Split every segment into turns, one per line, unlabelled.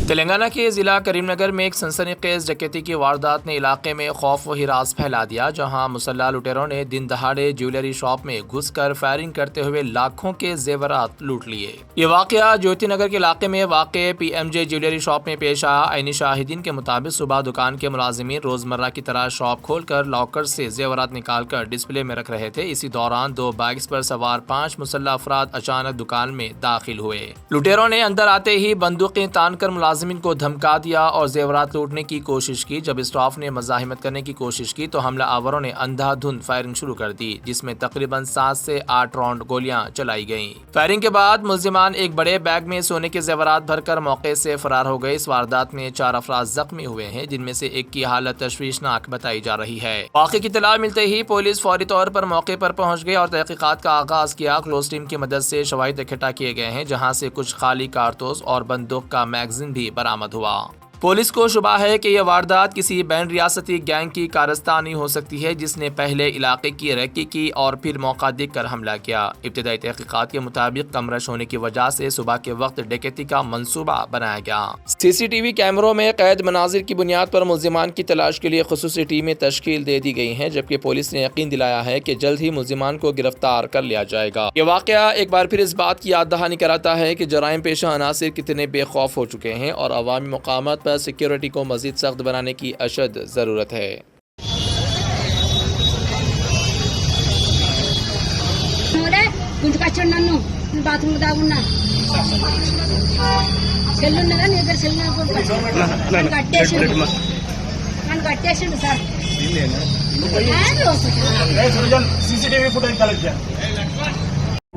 तेलंगाना के ज़िला करीमनगर में एक सनसनीखेज डकैती की वारदात ने इलाके में खौफ व हिरास फैला दिया, जहां मुसल्लह लुटेरों ने दिन दहाड़े ज्वेलरी शॉप में घुसकर फायरिंग करते हुए लाखों के जेवरात लूट लिए। ये वाकया ज्योतिनगर के इलाके में वाक़े PMJ ज्वेलरी शॉप में पेश आया। आईनी शाहिदीन के मुताबिक सुबह दुकान के मुलाजिमीन रोजमर्रा की तरह शॉप खोलकर लॉकर से जेवरात निकालकर डिस्प्ले में रख रहे थे। इसी दौरान 2 बाइक्स पर सवार 5 मुसल्लह अफराद अचानक दुकान में दाखिल हुए। लुटेरों ने अंदर आते ही बंदूकें तानकर मुलाजिमीन को धमका दिया और जेवरात लूटने की कोशिश की। जब स्टाफ ने मज़ाहिमत करने की कोशिश की तो हमला आवरों ने अंधाधुंध फायरिंग शुरू कर दी, जिसमें तकरीबन 7 से 8 राउंड गोलियां चलाई गईं। फायरिंग के बाद मुल्जिमान एक बड़े बैग में सोने के जेवरात भरकर मौके से फरार हो गए। इस वारदात में 4 अफराद जख्मी हुए हैं, जिनमें से एक की हालत तशवीशनाक बताई जा रही है। वाक़े की इत्तला मिलते ही पुलिस फौरी तौर पर मौके पर पहुंच गई और तहकीकात का आगाज किया। क्लोज टीम की मदद से शवाहिद इकट्ठा किए गए हैं, जहां से कुछ खाली कारतूस और बंदूक का मैगजीन भी बरामद हुआ। पुलिस को शुबा है कि यह वारदात किसी बैन रियासती गैंग की कारस्तानी हो सकती है, जिसने पहले इलाके की रैकी की और फिर मौका देखकर हमला किया। इब्तिदाई तहकीकात के मुताबिक कमरश होने की वजह से सुबह के वक्त डकैती का मंसूबा बनाया गया। CCTV कैमरों में कैद मनाजिर की बुनियाद पर मुल्जिमान की तलाश के लिए खुसूसी टीमें तश्कील दे दी गई हैं, जबकि पुलिस ने यकीन दिलाया है कि जल्द ही मुल्जिमान को गिरफ्तार कर लिया जाएगा। ये वाकया एक बार फिर इस बात की याद दहानी कराता है कि जराइम पेशा अनासिर कितने बेखौफ हो चुके हैं और अवामी मकामात सिक्योरिटी को मजीद सख्त बनाने की अशद जरूरत है।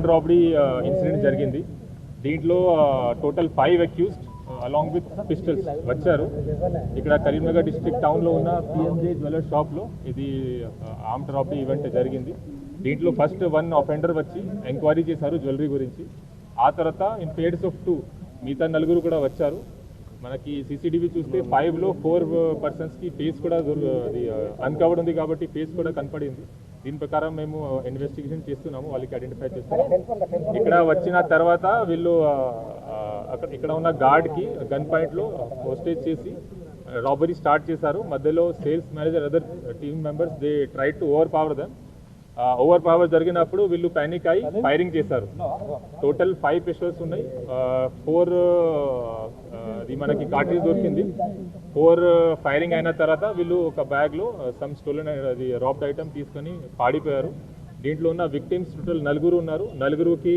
రాబరీ ఇన్సిడెంట్ జరిగింది. దీంట్లో total 5 accused along with pistols వచ్చారు. ఇక్కడ కరీంనగర్ డిస్ట్రిక్ట్ టౌన్లో ఉన్న PMJ జ్యువెలర్ షాప్లో ఇది ఆర్మ్డ్ రాబరీ ఈవెంట్ జరిగింది. దీంట్లో ఫస్ట్ 1 అఫెండర్ వచ్చి ఎంక్వైరీ చేశారు జ్యువెలరీ గురించి. ఆ తర్వాత ఇన్ పేర్స్ ఆఫ్ 2 మిగతా 4 కూడా వచ్చారు. మనకి CCTV చూస్తే 5లో 4 పర్సన్స్కి ఫేస్ కూడా అది అన్కవర్డ్ ఉంది కాబట్టి ఫేస్ కూడా కనపడింది. దీని ప్రకారం మేము ఇన్వెస్టిగేషన్ చేస్తున్నాము, వాళ్ళకి ఐడెంటిఫై చేస్తున్నాము. ఇక్కడ వచ్చిన తర్వాత వీళ్ళు ఇక్కడ ఉన్న గార్డ్కి గన్ పాయింట్లో హోస్టేజ్ చేసి రాబరీ స్టార్ట్ చేశారు. మధ్యలో sales manager other team members they try to over power జరిగినప్పుడు వీళ్ళు పానిక్ అయి ఫైరింగ్ చేశారు. టోటల్ 5 పిస్టల్స్ ఉన్నాయి. 4 ఇది మనకి కార్ట్రిడ్జ్ దొరికింది. 4 ఫైరింగ్ అయిన తర్వాత వీళ్ళు ఒక బ్యాగ్లో సమ్ స్టోలెన్ అది రాబ్డ్ ఐటమ్ తీసుకొని పాడిపోయారు. దీంట్లో ఉన్న విక్టిమ్స్ టోటల్ 4 ఉన్నారు. 4కి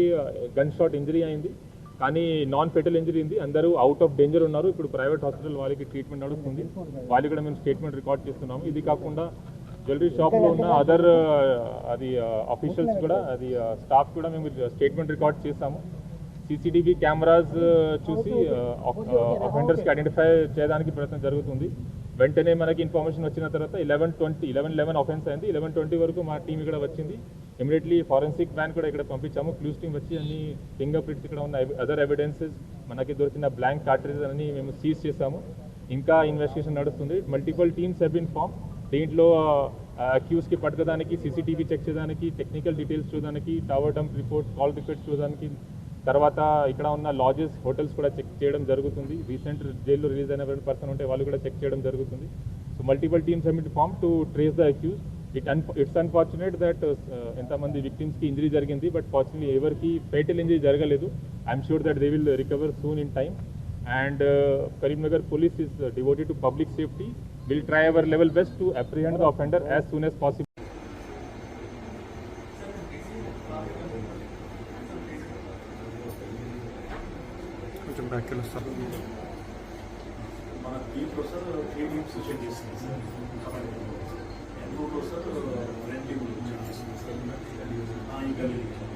గన్ షాట్ ఇంజరీ అయింది, కానీ నాన్ ఫెటల్ ఇంజరీ ఉంది. అందరూ అవుట్ ఆఫ్ డేంజర్ ఉన్నారు. ఇప్పుడు ప్రైవేట్ హాస్పిటల్ వాళ్ళకి ట్రీట్మెంట్ నడుస్తుంది. వాళ్ళు కూడా మేము స్టేట్మెంట్ రికార్డ్ చేస్తున్నాము. ఇది కాకుండా జ్యువెలరీ షాప్లో ఉన్న అదర్ అది ఆఫీషియల్స్ కూడా అది స్టాఫ్ కూడా మేము స్టేట్మెంట్ రికార్డ్ చేస్తాము. CCTV కెమెరాస్ చూసి అఫెండర్స్కి ఐడెంటిఫై చేయడానికి ప్రయత్నం జరుగుతుంది. వెంటనే మనకి ఇన్ఫర్మేషన్ వచ్చిన తర్వాత 11 అఫెన్స్ అయింది. 11:20 వరకు మా టీం ఇక్కడ వచ్చింది. ఇమీడియట్లీ ఫారెన్సిక్ వ్యాన్ కూడా ఇక్కడ పంపించాము. క్లూస్ టీం వచ్చి అన్ని ఫింగర్ ప్రింట్స్ ఇక్కడ ఉన్న అదర్ ఎవిడెన్సెస్ మనకి దొరికిన బ్లాంక్ కార్ట్రిడ్జ్ అన్ని మేము సీజ్ చేసాము. ఇంకా ఇన్వెస్టిగేషన్ నడుస్తుంది. Multiple teams have been form. దీంట్లో అక్యూజ్కి పట్టుకోవడానికి, CCTV చెక్ చేయడానికి, టెక్నికల్ డీటెయిల్స్ చూడడానికి, tower dump reports, call records చూడడానికి, తర్వాత ఇక్కడ ఉన్న లాడ్జెస్, హోటల్స్ కూడా చెక్ చేయడం జరుగుతుంది. రీసెంట్ జైల్లో రిలీజ్ అయిన పర్సన్ ఉంటే వాళ్ళు కూడా చెక్ చేయడం జరుగుతుంది. So multiple teams have been form to trace the accused. It's unfortunate that ఎంతమంది విక్టిమ్స్కి ఇంజరీ జరిగింది, బట్ ఫార్చునేట్లీ ఎవరికి ఫేటల్ ఇంజరీ జరగలేదు. I'm sure that they will recover soon in time. And Karimnagar police is devoted to public safety. We'll try our level best to apprehend the offender as soon as possible.
కొంచెం back వెళ్ళొస్తారు.
మన టీంలో sir 3 teams session చేసింది sir. ఎంపూర్లో sir 2 టీంలు session చేసింది sir. ఇంకా sir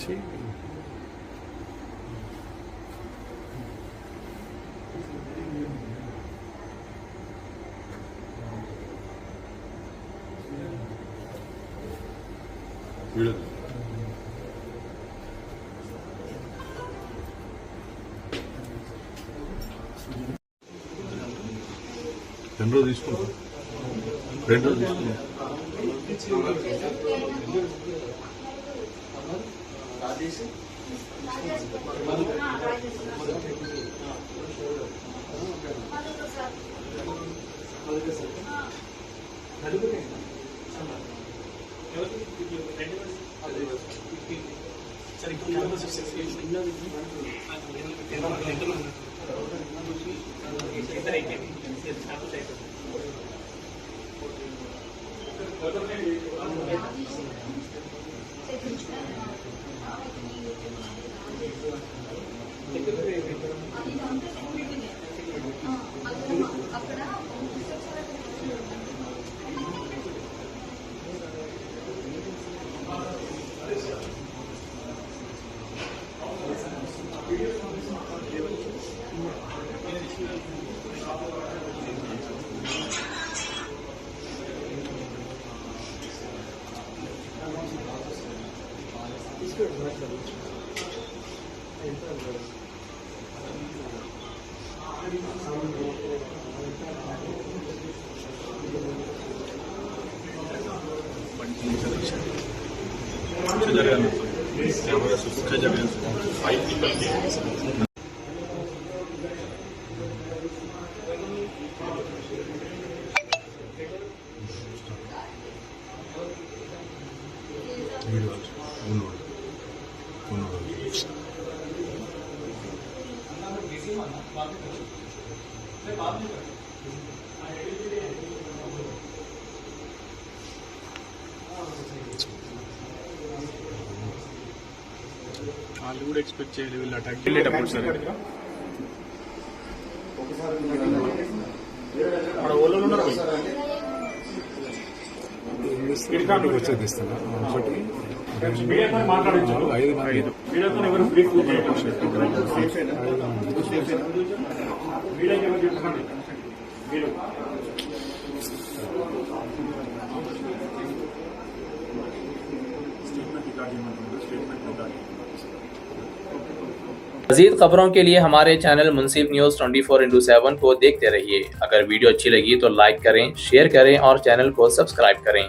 Sí.
Video రెండు రోజులు తీసుకుంటాం 2 రోజులు తీసుకుంటాం జరగాలి కెమెరా సుస్థిరంగా జరగాలి 5 పీపుల్కి
వాళ్ళు కూడా ఎక్స్పెక్ట్ చేయలేదు వీళ్ళు అటాక్ వెళ్ళేటప్పుడు సరే మన ఓళ్ళు ఉన్నారు వచ్చేది ఇస్తాను ఒకటి 5 మంది
मज़ीद खबरों के लिए हमारे चैनल मुंसिफ न्यूज़ 24/7 को देखते रहिए। अगर वीडियो अच्छी लगी तो लाइक करें, शेयर करें और चैनल को सब्सक्राइब करें।